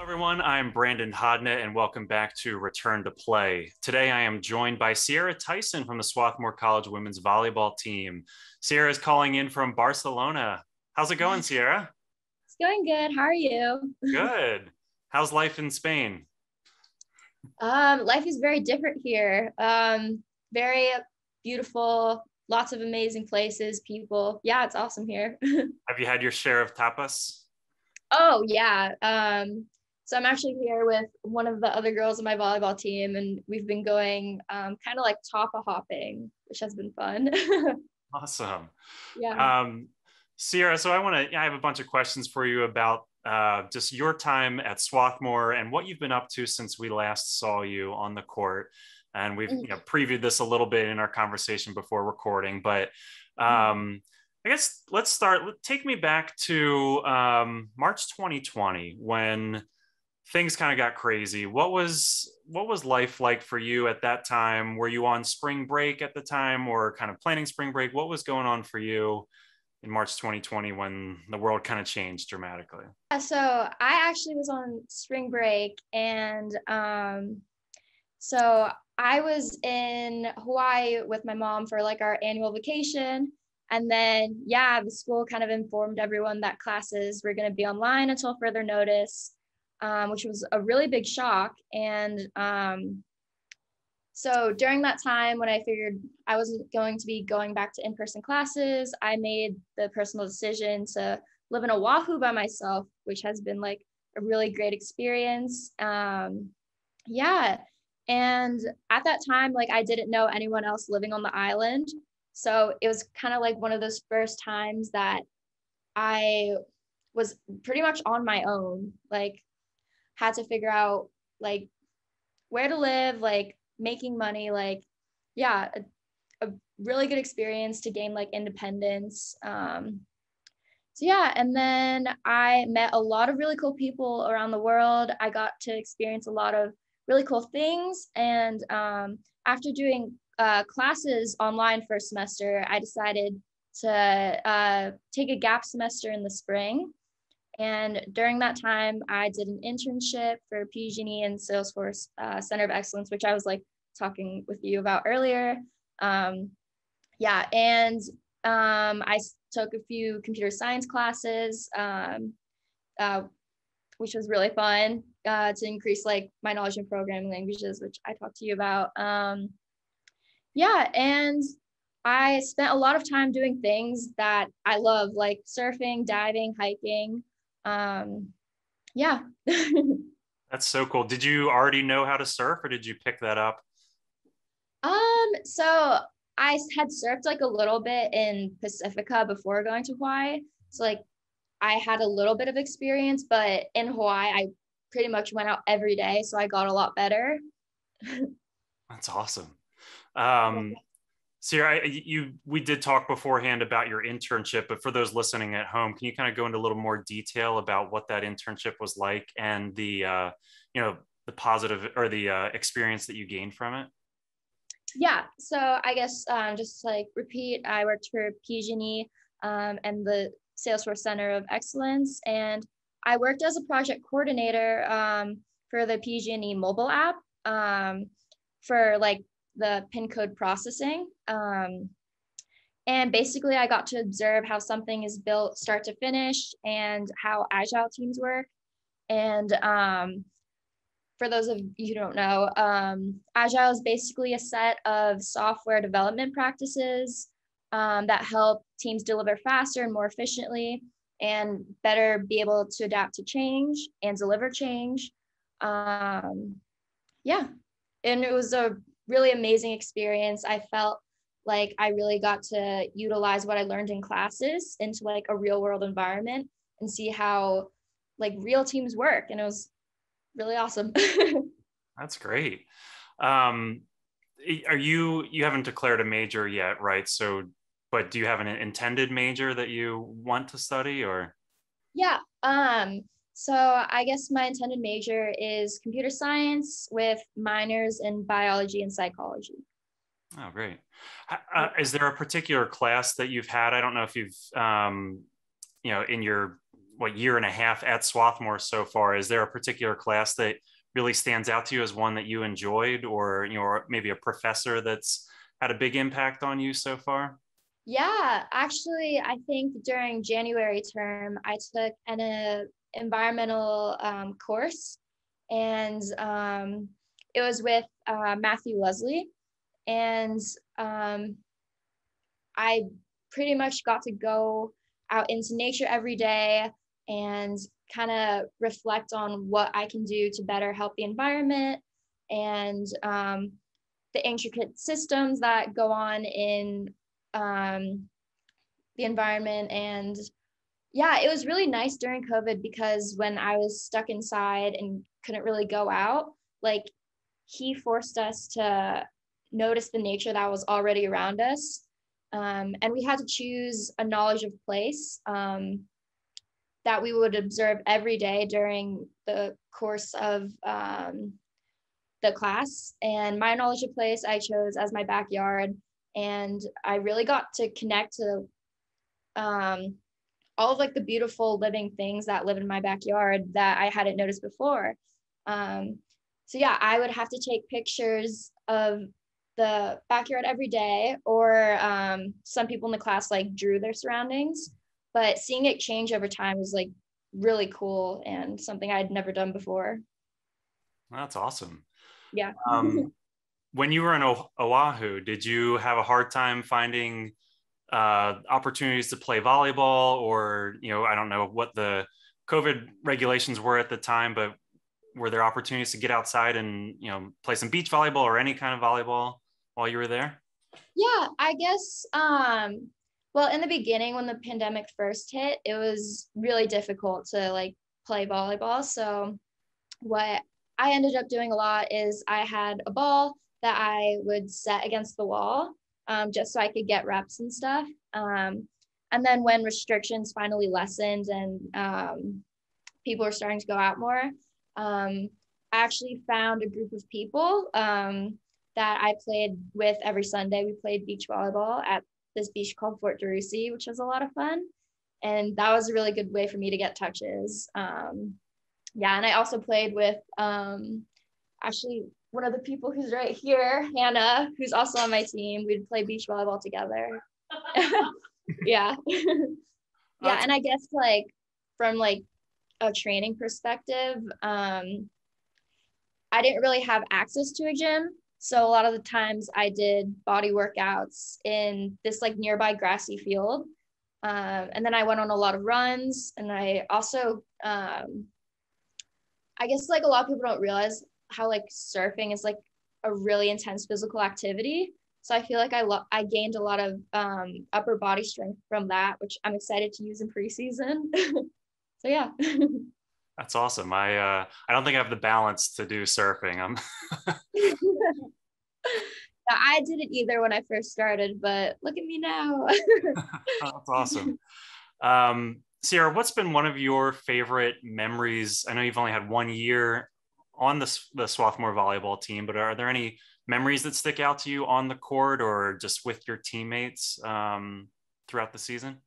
Hello, everyone. I'm Brandon Hodnett, and welcome back to Return to Play. Today, I am joined by Sierra Tyson from the Swarthmore College women's volleyball team. Sierra is calling in from Barcelona. How's it going, Sierra? It's going good. How are you? Good. How's life in Spain? Life is very different here. Very beautiful, lots of amazing places, people. Yeah, it's awesome here. Have you had your share of tapas? Oh yeah. So I'm actually here with one of the other girls on my volleyball team, and we've been going kind of like tapa hopping, which has been fun. Awesome. Yeah. Um, Sierra, so I have a bunch of questions for you about just your time at Swarthmore and what you've been up to since we last saw you on the court. And we've previewed this a little bit in our conversation before recording, but I guess let's start. Take me back to March 2020 when things kind of got crazy. What was life like for you at that time? Were you on spring break at the time or kind of planning spring break? What was going on for you in March 2020 when the world kind of changed dramatically? So I actually was on spring break, and so I was in Hawaii with my mom for like our annual vacation. And then, yeah, the school kind of informed everyone that classes were going to be online until further notice, which was a really big shock. And so during that time, when I figured I wasn't going to be going back to in-person classes, I made the personal decision to live in Oahu by myself, which has been like a really great experience. Yeah. And at that time, like I didn't know anyone else living on the island. So it was kind of like one of those first times that I was pretty much on my own, like had to figure out like where to live, like making money, like, yeah, a really good experience to gain like independence. So yeah, and then I met a lot of really cool people around the world. I got to experience a lot of really cool things. And after doing classes online for a semester, I decided to take a gap semester in the spring. And during that time, I did an internship for PG&E and Salesforce Center of Excellence, which I was like talking with you about earlier. Yeah, and I took a few computer science classes, which was really fun to increase like my knowledge in programming languages, which I talked to you about. Yeah, and I spent a lot of time doing things that I love, like surfing, diving, hiking. Yeah. That's so cool. Did you already know how to surf or did you pick that up? So I had surfed like a little bit in Pacifica before going to Hawaii. So like I had a little bit of experience, but in Hawaii, I pretty much went out every day. So I got a lot better. That's awesome. Um, Sierra, we did talk beforehand about your internship, but for those listening at home, can you kind of go into a little more detail about what that internship was like and the positive or the experience that you gained from it? Yeah. So I guess just like repeat, I worked for PG&E and the Salesforce Center of Excellence, and I worked as a project coordinator for the PG&E mobile app for like the pin code processing. And basically, I got to observe how something is built start to finish and how agile teams work. And for those of you who don't know, agile is basically a set of software development practices that help teams deliver faster and more efficiently and better be able to adapt to change and deliver change. Yeah, and it was a really amazing experience. I felt like I really got to utilize what I learned in classes into like a real world environment and see how like real teams work. And it was really awesome. That's great. Um, you haven't declared a major yet, right? So, but do you have an intended major that you want to study or? Yeah. So I guess my intended major is computer science with minors in biology and psychology. Oh, great. Is there a particular class that you've had? I don't know if you've, in your what, year and a half at Swarthmore so far, is there a particular class that really stands out to you as one that you enjoyed, or or maybe a professor that's had a big impact on you so far? Yeah, actually, I think during January term, I took an environmental course, and it was with Matthew Leslie, and um, I pretty much got to go out into nature every day and kind of reflect on what I can do to better help the environment and the intricate systems that go on in the environment. And yeah, it was really nice during COVID because when I was stuck inside and couldn't really go out, like he forced us to notice the nature that was already around us. And we had to choose a knowledge of place that we would observe every day during the course of the class. And my knowledge of place I chose as my backyard. And I really got to connect to all of like the beautiful living things that live in my backyard that I hadn't noticed before. So yeah, I would have to take pictures of the backyard every day, or some people in the class like drew their surroundings, but seeing it change over time was like really cool and something I'd never done before. That's awesome. Yeah. When you were in Oahu, did you have a hard time finding opportunities to play volleyball, or I don't know what the COVID regulations were at the time, but were there opportunities to get outside and play some beach volleyball or any kind of volleyball while you were there? Yeah, I guess well, in the beginning when the pandemic first hit, it was really difficult to like play volleyball. So what I ended up doing a lot is I had a ball that I would set against the wall, just so I could get reps and stuff. And then when restrictions finally lessened and people were starting to go out more, I actually found a group of people that I played with every Sunday. We played beach volleyball at this beach called Fort DeRussy, which was a lot of fun. And that was a really good way for me to get touches. Yeah, and I also played with actually one of the people who's right here, Hannah, who's also on my team. We'd play beach volleyball together. Yeah. Yeah, and I guess like from like a training perspective, I didn't really have access to a gym. So a lot of the times I did body workouts in this like nearby grassy field. And then I went on a lot of runs, and I also, I guess like a lot of people don't realize how like surfing is like a really intense physical activity. So I feel like I gained a lot of upper body strength from that, which I'm excited to use in preseason. So yeah. That's awesome. I don't think I have the balance to do surfing. I didn't either when I first started, but look at me now. That's awesome. Sierra, what's been one of your favorite memories? I know you've only had 1 year on the Swarthmore volleyball team, but are there any memories that stick out to you on the court or just with your teammates throughout the season?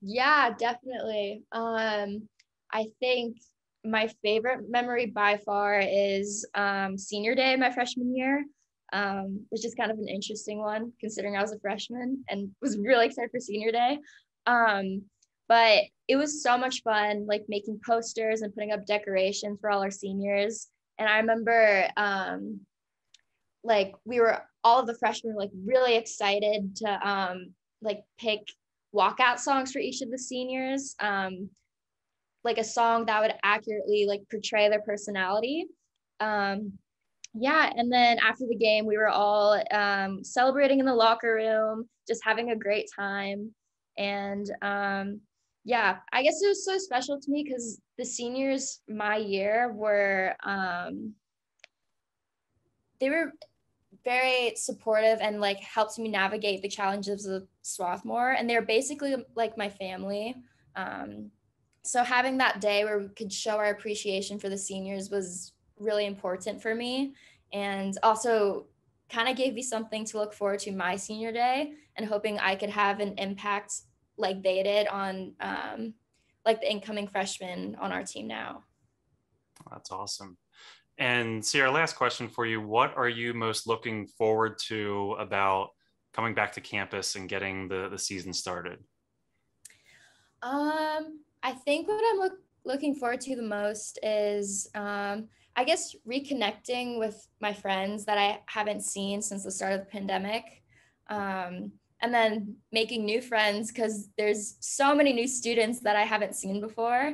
Yeah, definitely. I think my favorite memory by far is senior day my freshman year, which is kind of an interesting one considering I was a freshman and was really excited for senior day. But it was so much fun, like making posters and putting up decorations for all our seniors. And I remember like all of the freshmen were like really excited to like pick walkout songs for each of the seniors, like a song that would accurately like portray their personality. Yeah, and then after the game, we were all celebrating in the locker room, just having a great time. And yeah, I guess it was so special to me because the seniors my year were they were very supportive and like helped me navigate the challenges of Swarthmore, and they're basically like my family. So having that day where we could show our appreciation for the seniors was really important for me, and also kind of gave me something to look forward to my senior day, and hoping I could have an impact like they did on like the incoming freshmen on our team now. That's awesome. And Sierra, last question for you. What are you most looking forward to about coming back to campus and getting the season started? I think what I'm looking forward to the most is, I guess, reconnecting with my friends that I haven't seen since the start of the pandemic. And then making new friends, because there's so many new students that I haven't seen before.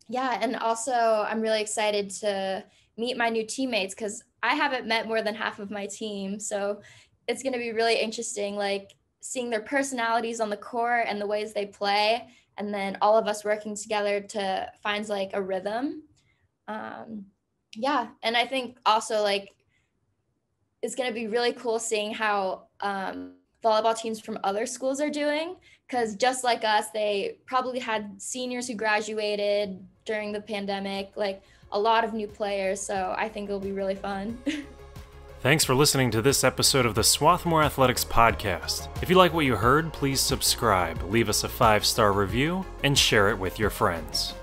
Yeah, and also I'm really excited to meet my new teammates, because I haven't met more than half of my team. So it's going to be really interesting, like seeing their personalities on the court and the ways they play, and then all of us working together to find like a rhythm. Yeah, and I think also like it's going to be really cool seeing how volleyball teams from other schools are doing, because just like us, they probably had seniors who graduated during the pandemic, like a lot of new players. So I think it'll be really fun. Thanks for listening to this episode of the Swarthmore Athletics Podcast. If you like what you heard, please subscribe, leave us a 5-star review, and share it with your friends.